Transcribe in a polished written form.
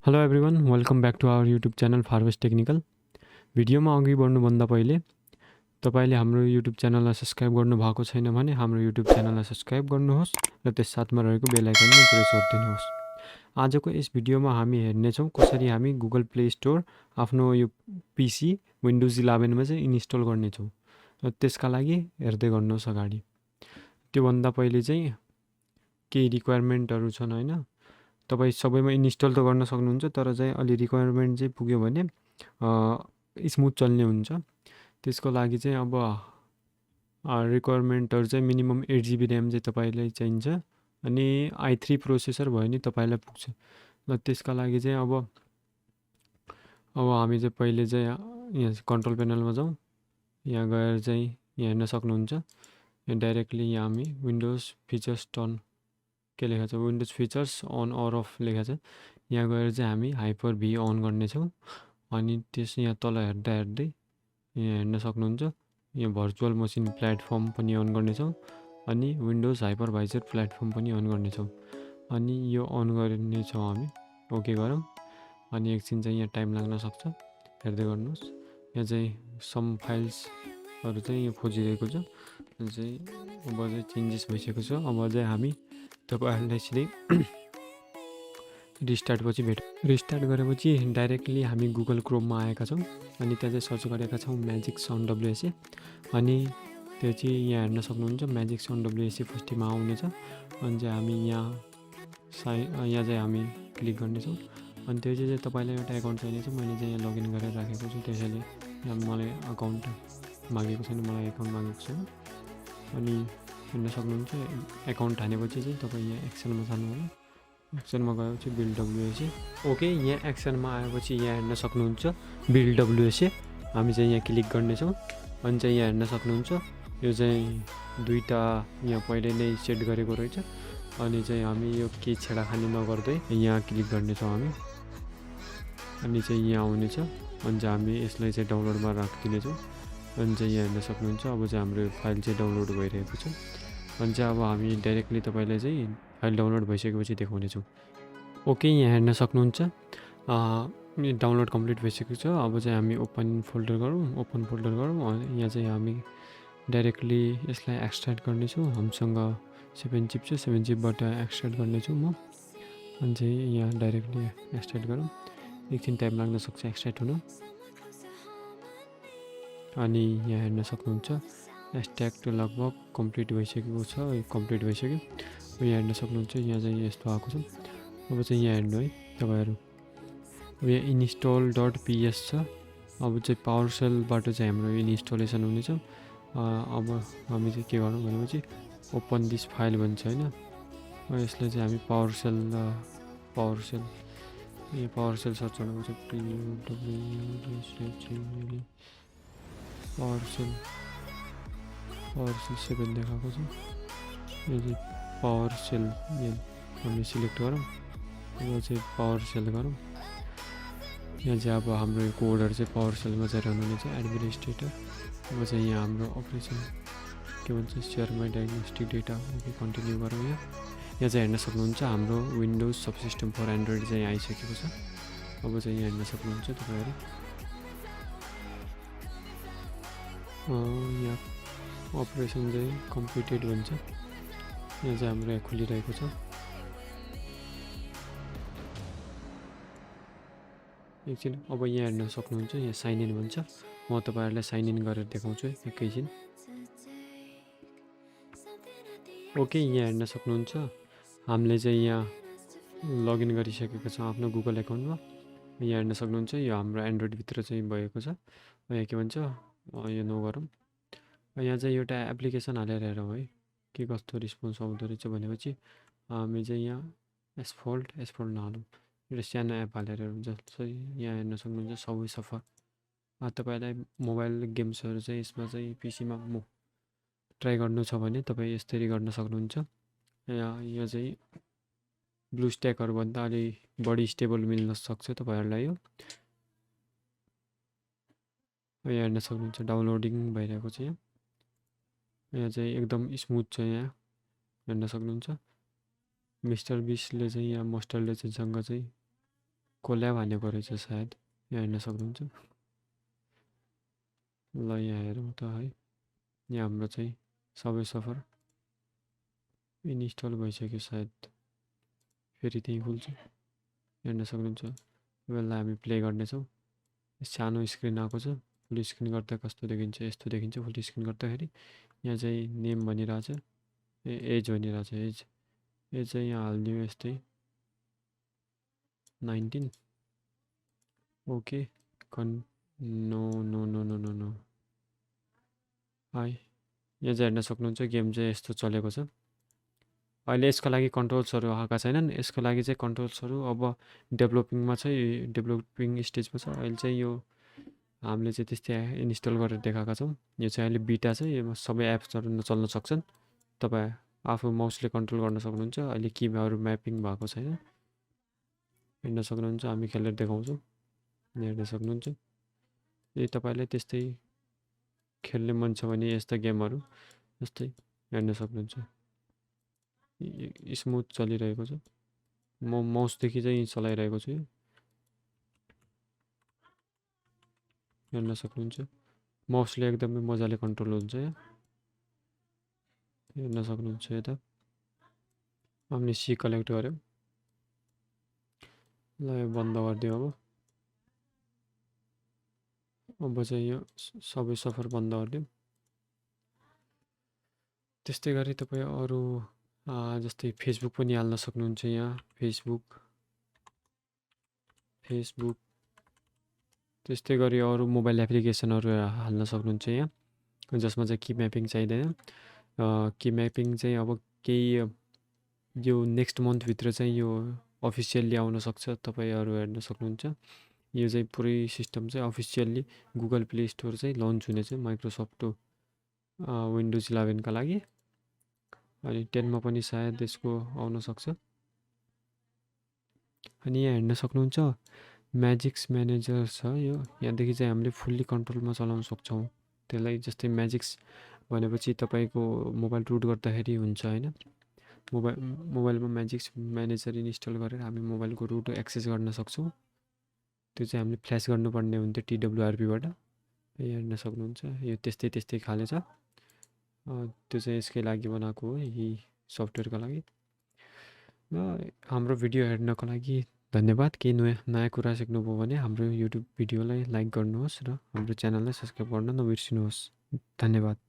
Hello everyone, welcome back to our YouTube channel far west technical. भिडियोमा अघि बढ्नुभन्दा पहिले तपाईँले हाम्रो युट्युब च्यानललाई सब्सक्राइब गर्नुभएको छैन भने हाम्रो युट्युब च्यानललाई सब्सक्राइब गर्नुहोस् र त्यस साथमा रहेको बेल आइकनमा प्रेस गरिदिनुहोस्। आजको यस भिडियोमा हामी हेर्नेछौँ कसरी हामी गुगल प्ले स्टोर आफ्नो यो पिसी विन्डोज 11मा चाहिँ इन्स्टल गर्नेछौँ र त्यसका लागि हेर्दै गर्नुहोस् अगाडि। त्योभन्दा पहिले चाहिँ केही रिक्वायरमेन्टहरू छन् हैन। तपाईँ सबैमा इन्स्टल त गर्न सक्नुहुन्छ, तर चाहिँ अलि रिक्वायरमेन्ट चाहिँ पुग्यो भने स्मुथ चल्ने हुन्छ। त्यसको लागि चाहिँ अब रिक्वायरमेन्टहरू चाहिँ मिनिमम 8 GB ऱ्याम चाहिँ तपाईँलाई चाहिन्छ अनि i3 प्रोसेसर भयो नि तपाईँलाई पुग्छ। ल त्यसका लागि चाहिँ अब हामी चाहिँ पहिले चाहिँ यहाँ कन्ट्रोल पेनलमा जाउँ। यहाँ गएर चाहिँ यहाँ हेर्न सक्नुहुन्छ। यहाँ डाइरेक्टली यहाँ हामी विन्डोज फिचर्स टर्न के लेखा छ, Windows features on or off लेखा छ। यहाँ गएर चाहिँ हामी हाइपर भी अन गर्नेछौँ अनि त्यस यहाँ तल हेर्दा हेर्दै यहाँ हेर्न सक्नुहुन्छ। यहाँ भर्चुअल मसिन प्लेटफर्म पनि अन गर्नेछौँ अनि विन्डोज हाइपरभाइजर प्लेटफर्म पनि अन गर्नेछौँ। अनि यो अन गर्नेछौँ हामी, ओके गरौँ। अनि एकछिन चाहिँ यहाँ टाइम लाग्न सक्छ, हेर्दै गर्नुहोस्। यहाँ चाहिँ सम फाइल्सहरू चाहिँ यो खोजिरहेको छ। चाहिँ अब चाहिँ चेन्जेस भइसकेको छ। अब चाहिँ हामी तपाईँहरूलाई यसरी रिस्टार्ट पछि रिस्टार्ट गरेपछि डाइरेक्टली हामी गुगल क्रोममा आएका छौँ अनि त्यहाँ चाहिँ सर्च गरेका छौँ म्याजिक साउन्ड WSA। अनि त्यो चाहिँ यहाँ हेर्न सक्नुहुन्छ, म्याजिक साउन्ड WSA फर्स्टमा आउनेछ। अनि चाहिँ हामी यहाँ चाहिँ हामी क्लिक गर्नेछौँ। अनि त्यो चाहिँ तपाईँलाई एउटा एकाउन्ट चाहिने छ। मैले चाहिँ यहाँ लगइन गरेर राखेको छु, त्यसैले यहाँ मलाई अकाउन्ट मागेको छैन, मलाई एकाउन्ट मागेको छैन। अनि हेर्न सक्नुहुन्छ, एकाउन्ट हानेपछि चाहिँ तपाईँ यहाँ एक्सनमा जानु होला। एक्सनमा गएपछि बिल्ड WSA, ओके। यहाँ एक्सनमा आएपछि यहाँ हेर्न सक्नुहुन्छ बिल्ड WSA, हामी चाहिँ यहाँ क्लिक गर्नेछौँ। अनि चाहिँ यहाँ हेर्न सक्नुहुन्छ यो चाहिँ दुईवटा यहाँ पहिले नै सेट गरेको रहेछ। अनि चाहिँ हामी यो के छेडाखानी नगर्दै यहाँ क्लिक गर्नेछौँ हामी। अनि चाहिँ यहाँ आउनेछ। अनि चाहिँ हामी यसलाई चाहिँ डाउनलोडमा राखिदिनेछौँ। अनि चाहिँ यहाँ हेर्न सक्नुहुन्छ अब चाहिँ हाम्रो फाइल चाहिँ डाउनलोड भइरहेको छ। अनि चाहिँ अब हामी डाइरेक्टली तपाईँलाई चाहिँ फाइल डाउनलोड भइसकेपछि देखाउनेछौँ। ओके, यहाँ हेर्न सक्नुहुन्छ डाउनलोड कम्प्लिट भइसकेको छ। अब चाहिँ हामी ओपन फोल्डर गरौँ। यहाँ चाहिँ हामी डाइरेक्टली यसलाई एक्सट्र्याक्ट गर्नेछौँ। हामीसँग 7 चिप छ, 7 चिपबाट एक्सट्र्याक्ट गर्नेछु म। अनि चाहिँ यहाँ डाइरेक्टली एक्सट्र्याक्ट गरौँ। एकछिन टाइम लाग्न सक्छ एक्सट्र्याक्ट हुन। अनि यहाँ हेर्न सक्नुहुन्छ एक्सट्र्याक्ट लगभग कम्प्लिट भइसकेको छ, कम्प्लिट भइसक्यो। यहाँ हेर्न सक्नुहुन्छ यहाँ चाहिँ यस्तो आएको छ। अब चाहिँ यहाँ हेर्नु है तपाईँहरू, यहाँ install.ps छ। अब चाहिँ पावर सेलबाट चाहिँ हाम्रो इन्स्टलेसन हुनेछ। अब हामी चाहिँ के गरौँ भनेपछि ओपन दिस फाइल भन्छ होइन। यसलाई चाहिँ हामी पावर सेल सर्च गर्नुपर्छ। पावर सेल 7 देखाएको छ। यो चाहिँ पावर सेल हामीले सिलेक्ट गरौँ। अब चाहिँ पावर सेल गरौँ। यहाँ चाहिँ अब हाम्रो यो कोडहरू चाहिँ पावर सेलमा चाहिँ रन हुनेछ, एडमिनिस्ट्रेटर। अब चाहिँ यहाँ हाम्रो अपरेसन के भन्छ, share my diagnostic data, okay continue गरौँ। यहाँ चाहिँ हेर्न सक्नुहुन्छ हाम्रो विन्डोज सबसिस्टम फर एन्ड्रोइड चाहिँ आइसकेको छ। अब चाहिँ यहाँ हेर्न सक्नुहुन्छ तपाईँहरू, यहाँ अपरेसन चाहिँ कम्प्लिटेड भन्छ। यहाँ चाहिँ हाम्रो यहाँ खुलिरहेको छ। एकछिन, अब यहाँ हेर्न सक्नुहुन्छ यहाँ साइन इन भन्छ। म तपाईँहरूलाई साइन इन गरेर देखाउँछु एकैछिन। ओके, यहाँ हेर्न सक्नुहुन्छ हामीले चाहिँ यहाँ लगइन गरिसकेको छ आफ्नो गुगल एकाउन्टमा। यहाँ हेर्न सक्नुहुन्छ यो हाम्रो एन्ड्रोइडभित्र चाहिँ भएको छ। यहाँ के भन्छ, यो नो गरौँ। यहाँ चाहिँ एउटा एप्लिकेसन हालेर हेरौँ है के कस्तो रिस्पोन्स आउँदो रहेछ भनेपछि हामी चाहिँ यहाँ एसफोल्ट नहालौँ, एउटा सानो एप हालेर हेरौँ। जस्तै यहाँ हेर्न सक्नुहुन्छ सबै सफा। तपाईँलाई मोबाइल गेम्सहरू चाहिँ यसमा चाहिँ पिसीमा ट्राई गर्नु छ भने तपाईँ यसरी गर्न सक्नुहुन्छ। यो चाहिँ ब्लु स्ट्याकहरूभन्दा अलि बढी स्टेबल मिल्न सक्छ तपाईँहरूलाई। यो यहाँ हेर्न सक्नुहुन्छ डाउनलोडिङ भइरहेको छ। यहाँ चाहिँ एकदम स्मुथ छ। यहाँ हेर्न सक्नुहुन्छ मिस्टर बिस्टले चाहिँ यहाँ मास्टर लेजेन्डसँग चाहिँ कोल्याब हानेको रहेछ सायद, यहाँ हेर्न सक्नुहुन्छ। ल यहाँ हेरौँ त है, यहाँ हाम्रो चाहिँ सबै सफर इन्स्टल भइसक्यो सायद, फेरि त्यहीँ खुल्छ, हेर्न सक्नुहुन्छ। यसलाई हामी प्ले गर्नेछौँ। सानो स्क्रिन आएको छ, फुल स्क्रिन गर्दा कस्तो देखिन्छ, यस्तो देखिन्छ फुल स्क्रिन गर्दाखेरि। यहाँ चाहिँ नेम भनिरहेछ, एज भनिरहेछ, एज चाहिँ यहाँ हालिदियो यस्तै 19। Okay no no no no no no है, यहाँ चाहिँ हेर्न सक्नुहुन्छ गेम चाहिँ यस्तो चलेको छ। अहिले यसको लागि कन्ट्रोल्सहरू आएका छैनन्, यसको लागि चाहिँ कन्ट्रोल्सहरू अब डेभलपिङमा छ, डेभलपिङ स्टेजमा छ। अहिले चाहिँ यो हामीले चाहिँ त्यस्तै इन्स्टल गरेर देखाएका छौँ। यो चाहिँ अहिले बिटा छ, यो सबै एप्सहरू नचल्न सक्छन्। तपाईँ आफू माउसले कन्ट्रोल गर्न सक्नुहुन्छ। अहिले किहरू म्यापिङ भएको छैन, हेर्न सक्नुहुन्छ। हामी खेलेर देखाउँछौँ, हेर्न सक्नुहुन्छ। यदि तपाईँलाई त्यस्तै खेल्ने मन छ भने यस्ता गेमहरू जस्तै हेर्न सक्नुहुन्छ, स्मुथ चलिरहेको छ। म माउसदेखि चाहिँ चलाइरहेको छु, हेर्न सक्नुहुन्छ। माउसले एकदमै मजाले कन्ट्रोल हुन्छ, यहाँ हेर्न सक्नुहुन्छ। यता हामीले सी कलेक्ट गऱ्यौँ, ल यो बन्द गरिदियो। अब चाहिँ यो सबै सफर बन्द गरिदिउँ। त्यस्तै गरी तपाईँ अरू जस्तै फेसबुक पनि हाल्न सक्नुहुन्छ। यहाँ फेसबुक त्यस्तै गरी अरू मोबाइल एप्लिकेसनहरू हाल्न सक्नुहुन्छ यहाँ, जसमा चाहिँ की म्यापिङ चाहिँदैन। की म्यापिङ चाहिँ अब केही यो नेक्स्ट मन्थभित्र चाहिँ यो अफिसियल्ली आउन सक्छ, तपाईँहरू हेर्न सक्नुहुन्छ। यो चाहिँ पुरै सिस्टम चाहिँ अफिसियल्ली गुगल प्ले स्टोर चाहिँ लन्च हुनेछ माइक्रोसफ्ट विन्डोज 11का लागि, अनि 10मा पनि सायद यसको आउन सक्छ। अनि यहाँ हेर्न सक्नुहुन्छ म्याजिक्स म्यानेजर छ यो, यहाँदेखि चाहिँ हामीले फुल्ली कन्ट्रोलमा चलाउन सक्छौँ त्यसलाई। जस्तै म्याजिक्स भनेपछि तपाईँको मोबाइल रुट गर्दाखेरि हुन्छ होइन, मोबाइलमा म्याजिक्स म्यानेजर इन्स्टल गरेर हामी मोबाइलको रुट एक्सेस गर्न सक्छौँ। त्यो चाहिँ हामीले फ्ल्यास गर्नुपर्ने हुन्थ्यो TWRPबाट, हेर्न सक्नुहुन्छ। यो त्यस्तै खाले छ, त्यो चाहिँ यसकै लागि बनाएको हो, यही सफ्टवेयरको लागि। र हाम्रो भिडियो हेर्नको लागि धन्यवाद। केही नयाँ कुरा सिक्नुभयो भने हाम्रो युट्युब भिडियोलाई लाइक गर्नुहोस् र हाम्रो च्यानललाई सब्सक्राइब गर्न नबिर्सिनुहोस्। धन्यवाद।